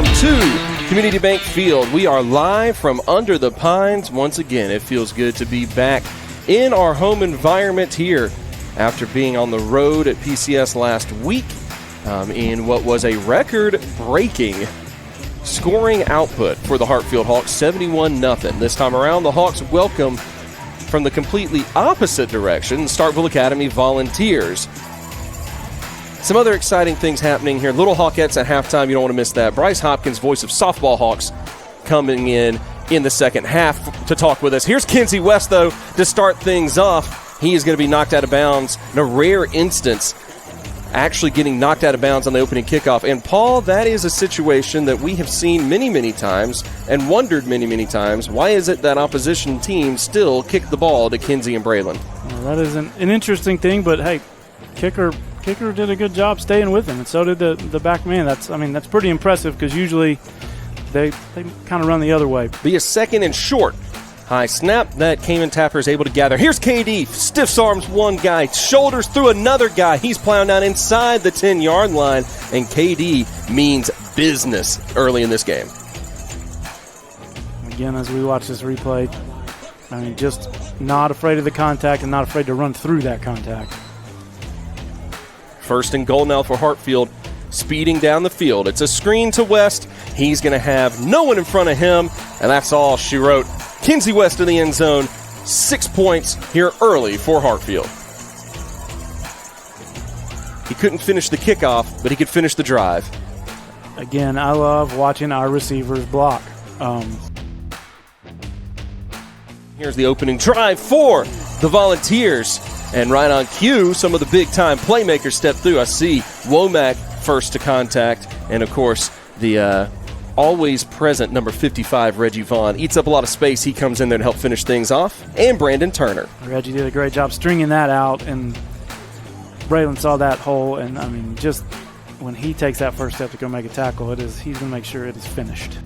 welcome to Community Bank Field. We are live from under the pines once again. It feels good to be back in our home environment here after being on the road at PCS last week in what was a record-breaking scoring output for the Hartfield Hawks, 71-0. This time around, the Hawks welcome from the completely opposite direction, Starkville Academy Volunteers. Some other exciting things happening here. Little Hawkettes at halftime. You don't want to miss that. Bryce Hopkins, voice of softball Hawks, coming in the second half to talk with us. Here's Kinsey West, though, to start things off. He is going to be knocked out of bounds in a rare instance, actually getting knocked out of bounds on the opening kickoff. And, Paul, that is a situation that we have seen many, many times and wondered many, many times. Why is it that opposition teams still kick the ball to Kinsey and Braylon? Well, that is an interesting thing, but, hey, Kicker did a good job staying with him, and so did the back man. That's pretty impressive because usually they kind of run the other way. Be a second and short. High snap that Cayman Tapper is able to gather. Here's KD. Stiffs arms one guy. Shoulders through another guy. He's plowing down inside the 10-yard line, and KD means business early in this game. Again, as we watch this replay, just not afraid of the contact and not afraid to run through that contact. First and goal now for Hartfield, speeding down the field. It's a screen to West. He's going to have no one in front of him, and that's all she wrote. Kinsey West in the end zone, 6 points here early for Hartfield. He couldn't finish the kickoff, but he could finish the drive. Again, I love watching our receivers block. Here's the opening drive for the Volunteers. And right on cue, some of the big-time playmakers step through. I see Womack first to contact. And, of course, the always present number 55, Reggie Vaughn. Eats up a lot of space. He comes in there to help finish things off. And Brandon Turner. Reggie did a great job stringing that out. And Braylon saw that hole. And, just when he takes that first step to go make a tackle, he's going to make sure it is finished.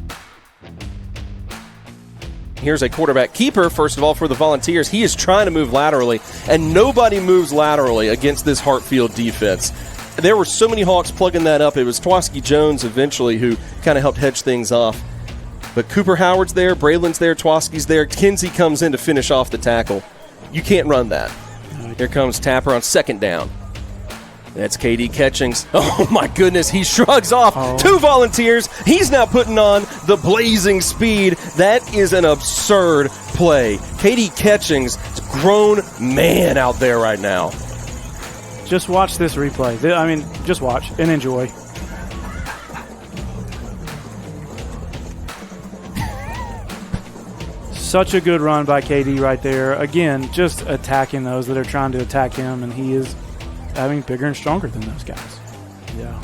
Here's a quarterback keeper, first of all, for the Volunteers. He is trying to move laterally, and nobody moves laterally against this Hartfield defense. There were so many Hawks plugging that up. It was Twaski Jones eventually who kind of helped hedge things off. But Cooper Howard's there, Braylon's there, Twaski's there. Kinsey comes in to finish off the tackle. You can't run that. Here comes Tapper on second down. That's KD Catchings. Oh, my goodness. He shrugs off two Volunteers. He's now putting on the blazing speed. That is an absurd play. KD Catchings is a grown man out there right now. Just watch this replay. Just watch and enjoy. Such a good run by KD right there. Again, just attacking those that are trying to attack him, and he is bigger and stronger than those guys. Yeah.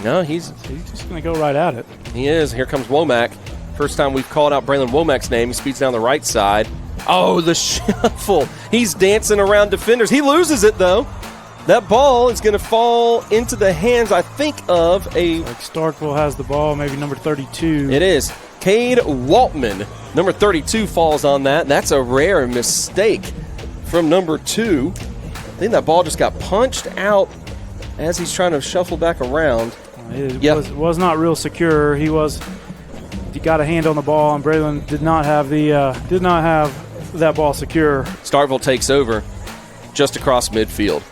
No, he's just going to go right at it. He is. Here comes Womack. First time we've called out Braylon Womack's name. He speeds down the right side. Oh, the shuffle. He's dancing around defenders. He loses it, though. That ball is going to fall into the hands, I think, of Starkville has the ball, maybe number 32. It is. Cade Waltman. Number 32 falls on that. That's a rare mistake from number 2. I think that ball just got punched out as he's trying to shuffle back around. It was not real secure. He got a hand on the ball, and Braylon did not have that ball secure. Starkville takes over just across midfield.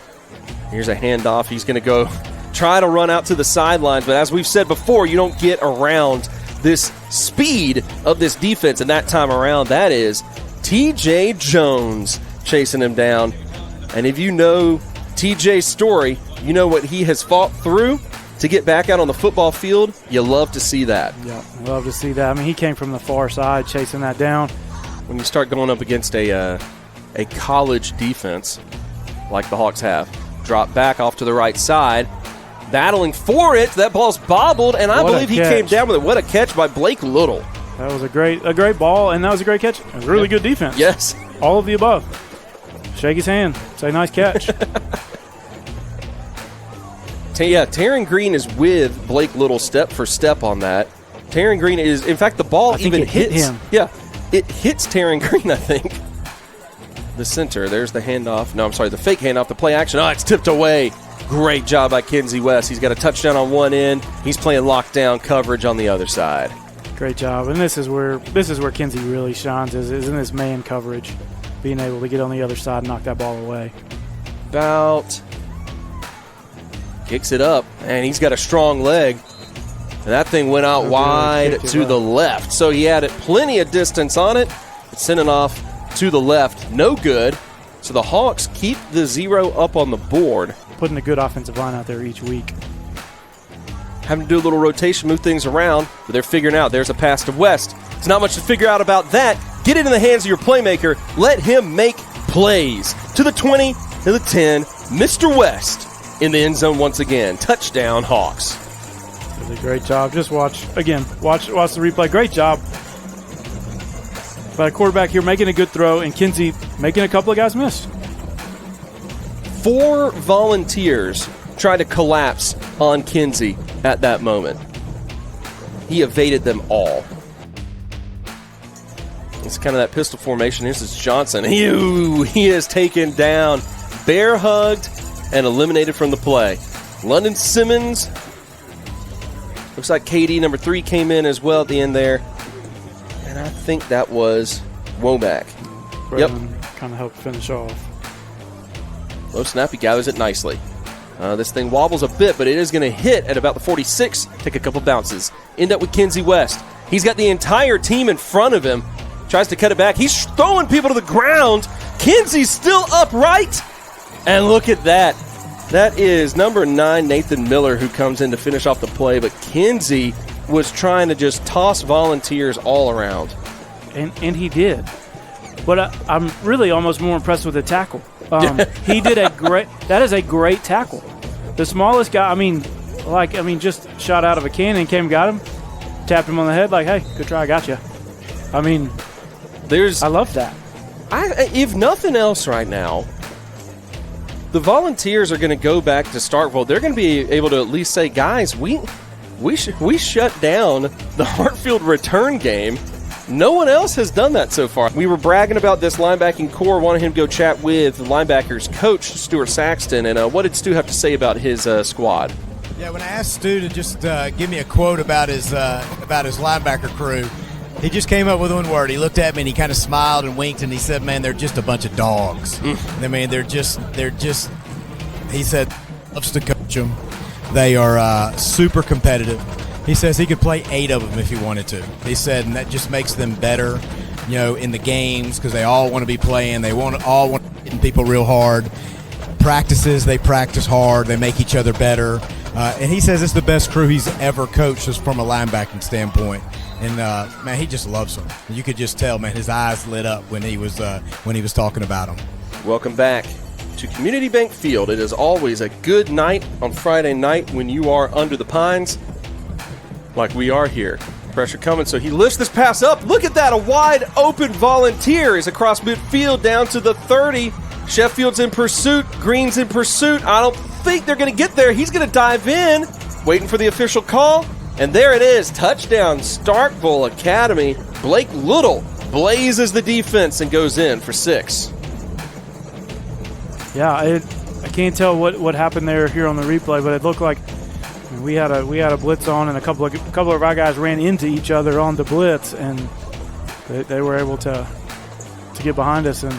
Here's a handoff. He's going to go try to run out to the sidelines, but as we've said before, you don't get around this speed of this defense, and that time around, that is TJ Jones chasing him down. And if you know TJ's story, you know what he has fought through to get back out on the football field. You love to see that. Yeah, love to see that. He came from the far side chasing that down. When you start going up against a college defense like the Hawks have, drop back off to the right side, battling for it. That ball's bobbled, and I believe he came down with it. What a catch by Blake Little. That was a great ball, and that was a great catch. It was really good defense. Yes. All of the above. Shake his hand. Say, nice catch. Taryn Green is with Blake Little step for step on that. Taryn Green is, in fact, the ball even hits him. Yeah, it hits Taryn Green, I think. The center, there's the handoff. No, I'm sorry, the fake handoff, the play action. Oh, it's tipped away. Great job by Kinsey West. He's got a touchdown on one end. He's playing lockdown coverage on the other side. Great job. And this is where Kinsey really shines is in this man coverage, being able to get on the other side and knock that ball away. Kicks it up, and he's got a strong leg. And that thing went out wide to the left. So he had plenty of distance on it. It's sending off to the left. No good. So the Hawks keep the 0 up on the board. Putting a good offensive line out there each week. Having to do a little rotation, move things around, but they're figuring out there's a pass to West. There's not much to figure out about that. Get it in the hands of your playmaker. Let him make plays. To the 20, to the 10. Mr. West in the end zone once again. Touchdown, Hawks. Did a great job. Just watch the replay. Great job by the quarterback here making a good throw, and Kinsey making a couple of guys miss. 4 volunteers tried to collapse on Kinsey at that moment. He evaded them all. It's kind of that pistol formation. This is Johnson. He is taken down, bear hugged, and eliminated from the play. London Simmons. Looks like KD number 3 came in as well at the end there. And I think that was Womack. Yep. Kind of helped finish off. Low snap, he gathers it nicely. This thing wobbles a bit, but it is going to hit at about the 46. Take a couple bounces. End up with Kinsey West. He's got the entire team in front of him. Tries to cut it back. He's throwing people to the ground. Kinsey's still upright. And look at that. That is number 9, Nathan Miller, who comes in to finish off the play. But Kinsey was trying to just toss volunteers all around. And he did. But I'm really almost more impressed with the tackle. He did that is a great tackle. The smallest guy, just shot out of a cannon, came and got him, tapped him on the head like, hey, good try, I got you. I love that. If nothing else right now, the Volunteers are going to go back to Starkville. They're going to be able to at least say, guys, we shut down the Hartfield return game. No one else has done that so far. We were bragging about this linebacking core, wanted him to go chat with the linebackers coach, Stuart Saxton, and what did Stu have to say about his squad? Yeah, when I asked Stu to just give me a quote about his linebacker crew, he just came up with one word. He looked at me and he kind of smiled and winked and he said, "Man, they're just a bunch of dogs." I mean, they're just. He said, loves to coach them. They are super competitive. He says he could play 8 of them if he wanted to. He said, and that just makes them better, in the games because they all want to be playing. They all want to be hitting people real hard. Practices, they practice hard. They make each other better. And he says it's the best crew he's ever coached just from a linebacking standpoint. And, man, he just loves them. You could just tell, man, his eyes lit up when he was talking about them. Welcome back to Community Bank Field. It is always a good night on Friday night when you are under the pines like we are here. Pressure coming, so he lifts this pass up. Look at that, a wide open Volunteer is across midfield down to the 30. Sheffield's in pursuit, Green's in pursuit. I don't think they're going to get there. He's going to dive in, waiting for the official call. And there it is, touchdown, Starkville Academy. Blake Little blazes the defense and goes in for 6. Yeah, I can't tell what happened here on the replay, but it looked like we had a blitz on, and a couple of our guys ran into each other on the blitz, and they were able to get behind us. And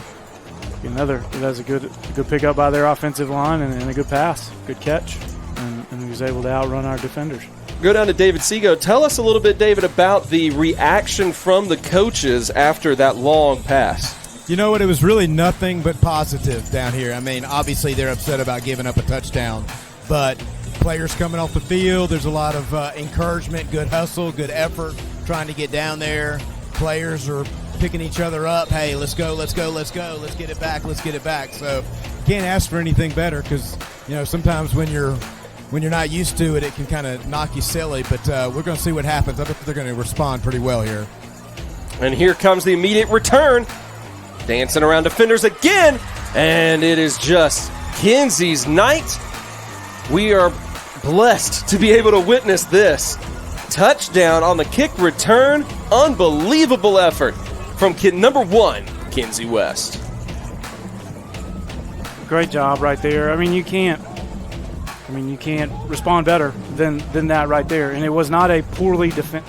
that's a good pickup by their offensive line and a good pass, good catch, and he was able to outrun our defenders. Go down to David Seago. Tell us a little bit, David, about the reaction from the coaches after that long pass. You know what? It was really nothing but positive down here. I mean, obviously they're upset about giving up a touchdown, but players coming off the field, there's a lot of encouragement, good hustle, good effort, trying to get down there. Players are picking each other up. Hey, let's go, let's go, let's go. Let's get it back, let's get it back. So you can't ask for anything better because, sometimes when you're not used to it, it can kind of knock you silly. But we're going to see what happens. I bet they're going to respond pretty well here. And here comes the immediate return. Dancing around defenders again. And it is just Kinsey's night. We are blessed to be able to witness this. Touchdown on the kick return. Unbelievable effort from kid number 1, Kinsey West. Great job right there. I mean, you can't I mean, you can't respond better than that right there. And it was not a poorly defended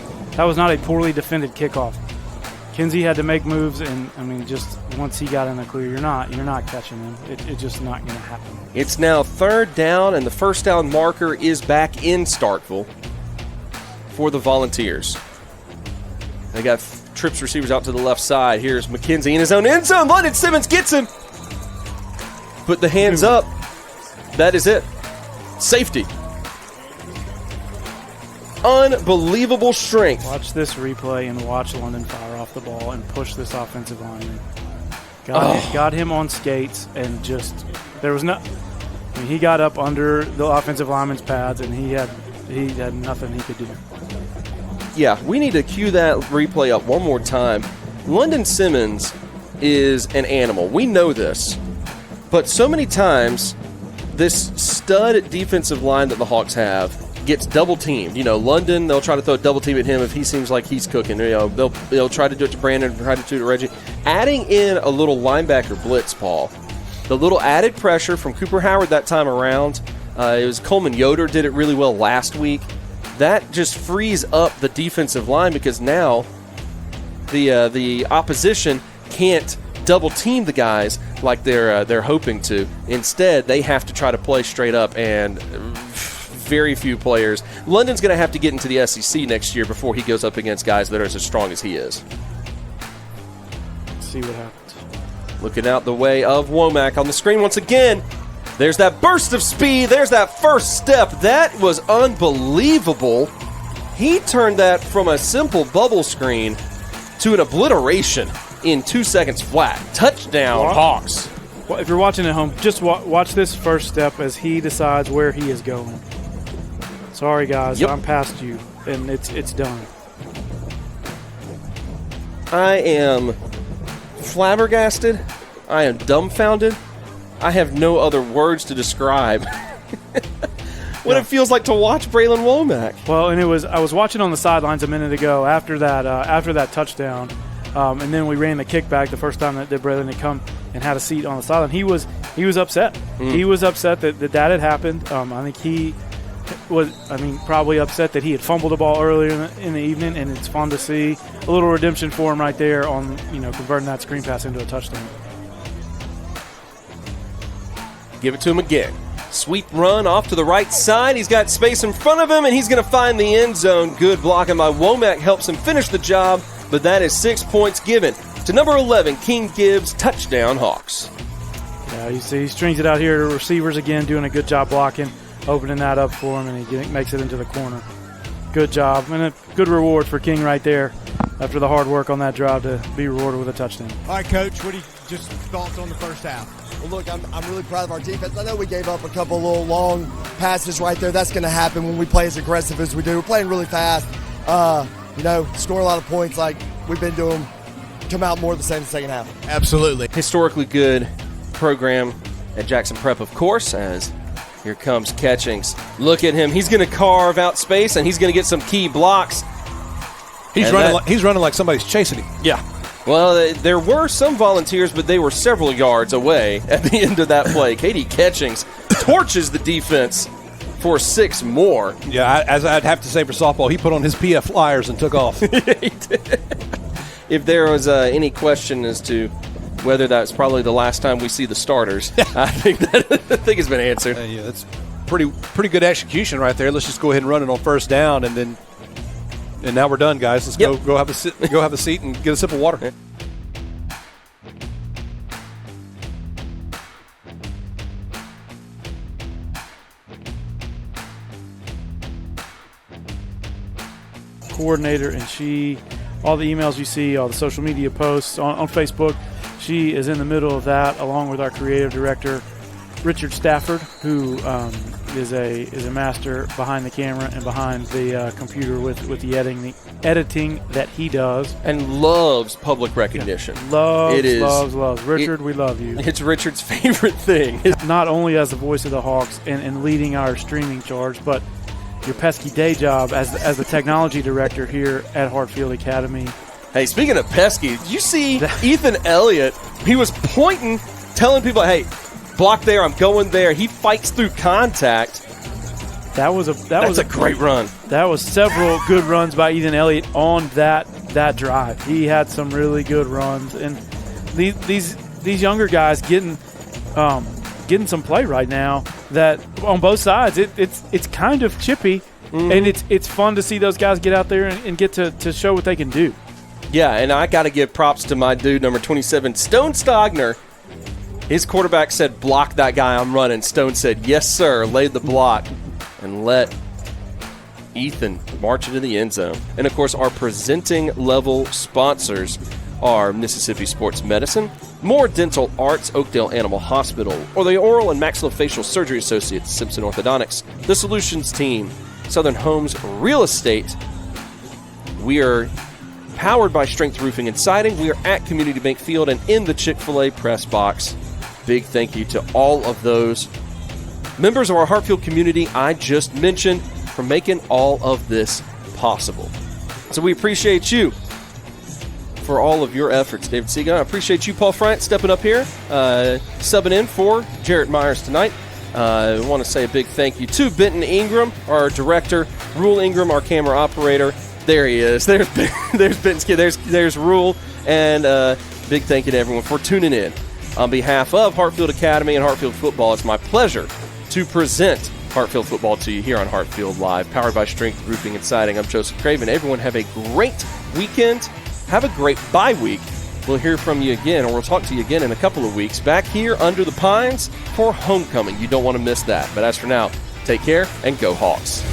kickoff. Kinsey had to make moves, and I mean, just once he got in the clear, you're not catching him. It's just not going to happen. It's now 3rd down, and the first down marker is back in Starkville for the Volunteers. They got trips receivers out to the left side. Here's McKenzie in his own end zone. London Simmons gets him. Put the hands up. That is it. Safety. Unbelievable strength. Watch this replay and watch London fire off the ball and push this offensive lineman. Got him on skates, and just there was no. I mean, he got up under the offensive lineman's pads, and he had nothing he could do. Yeah, we need to cue that replay up one more time. London Simmons is an animal. We know this, but so many times this stud defensive line that the Hawks have gets double teamed. You know, London, they'll try to throw a double team at him if he seems like he's cooking. You know, they'll try to do it to Brandon, try to do it to Reggie. Adding in a little linebacker blitz, Paul, the little added pressure from Cooper Howard that time around. It was Coleman Yoder did it really well last week. That just frees up the defensive line because now the opposition can't double team the guys like they're hoping to. Instead, they have to try to play straight up, and very few players. London's going to have to get into the SEC next year before he goes up against guys that are as strong as he is. Let's see what happens. Looking out the way of Womack on the screen once again. There's that burst of speed. There's that first step. That was unbelievable. He turned that from a simple bubble screen to an obliteration in 2 seconds flat. Touchdown, Hawks. Well, if you're watching at home, just watch this first step as he decides where he is going. Sorry, guys, yep. I'm past you, and it's done. I am flabbergasted. I am dumbfounded. I have no other words to describe what it feels like to watch Braylon Womack. Well, and I was watching on the sidelines a minute ago after that touchdown, and then we ran the kickback the first time that Braylon had come and had a seat on the sideline. He was upset. He was upset that had happened. I think he was, probably upset that he had fumbled the ball earlier in the evening, and it's fun to see a little redemption for him right there on converting that screen pass into a touchdown. Give it to him again. Sweep run off to the right side. He's got space in front of him, and he's going to find the end zone. Good blocking by Womack helps him finish the job, but that is 6 points given to number 11, King Gibbs. Touchdown, Hawks. Yeah, you see he strings it out here to receivers again, doing a good job blocking, opening that up for him, and he makes it into the corner. Good job, and a good reward for King right there after the hard work on that drive to be rewarded with a touchdown. All right, Coach, what do you just thoughts on the first half? Well, look, I'm really proud of our defense. I know we gave up a couple of little long passes right there. That's going to happen when we play as aggressive as we do. We're playing really fast. Score a lot of points like we've been doing. Come out more the same in the second half. Absolutely. Historically good program at Jackson Prep, of course, as here comes Catchings. Look at him. He's going to carve out space, and he's going to get some key blocks. He's running like somebody's chasing him. Yeah. Well, there were some Volunteers, but they were several yards away at the end of that play. Katie Catchings torches the defense for 6 more. Yeah, as I'd have to say for softball, he put on his PF Flyers and took off. He did. If there was any question as to whether that's probably the last time we see the starters, I think it's been answered. Yeah, that's pretty good execution right there. Let's just go ahead and run it on first down, and now we're done, guys. Let's go have a seat and get a sip of water. Coordinator, and all the emails you see, all the social media posts on Facebook, she is in the middle of that, along with our creative director, Richard Stafford, who is a master behind the camera and behind the computer with the editing that he does. And loves public recognition. Yeah, loves. Richard, we love you. It's Richard's favorite thing. Not only as the voice of the Hawks and leading our streaming charge, but your pesky day job as the technology director here at Hartfield Academy. Hey, speaking of pesky, did you see Ethan Elliott? He was pointing, telling people, hey, block there, I'm going there. He fights through contact That was a great run. That was several good runs by Ethan Elliott on that drive. He had some really good runs, and these younger guys getting some play right now. That on both sides, it's kind of chippy, and it's fun to see those guys get out there and get to show what they can do. Yeah, and I got to give props to my dude, number 27, Stone Stogner. His quarterback said, block that guy, I'm running. Stone said, yes, sir, laid the block, and let Ethan march into the end zone. And, of course, our presenting level sponsors are Mississippi Sports Medicine, Moore Dental Arts, Oakdale Animal Hospital, or the Oral and Maxillofacial Surgery Associates, Simpson Orthodontics, the Solutions Team, Southern Homes Real Estate. We are powered by Strength Roofing and Siding. We are at Community Bank Field and in the Chick-fil-A press box. Big thank you to all of those members of our Hartfield community I just mentioned for making all of this possible. So we appreciate you for all of your efforts, David Seagun. I appreciate you, Paul Friant, stepping up here, subbing in for Jarrett Myers tonight. I want to say a big thank you to Benton Ingram, our director, Rule Ingram, our camera operator. There he is. There's Benton's kid. There's Rule. And big thank you to everyone for tuning in. On behalf of Hartfield Academy and Hartfield Football, it's my pleasure to present Hartfield Football to you here on Hartfield Live, powered by Strength Roofing and Siding. I'm Joseph Craven. Everyone have a great weekend. Have a great bye week. We'll hear from you again, or we'll talk to you again in a couple of weeks back here under the pines for homecoming. You don't want to miss that. But as for now, take care and go Hawks.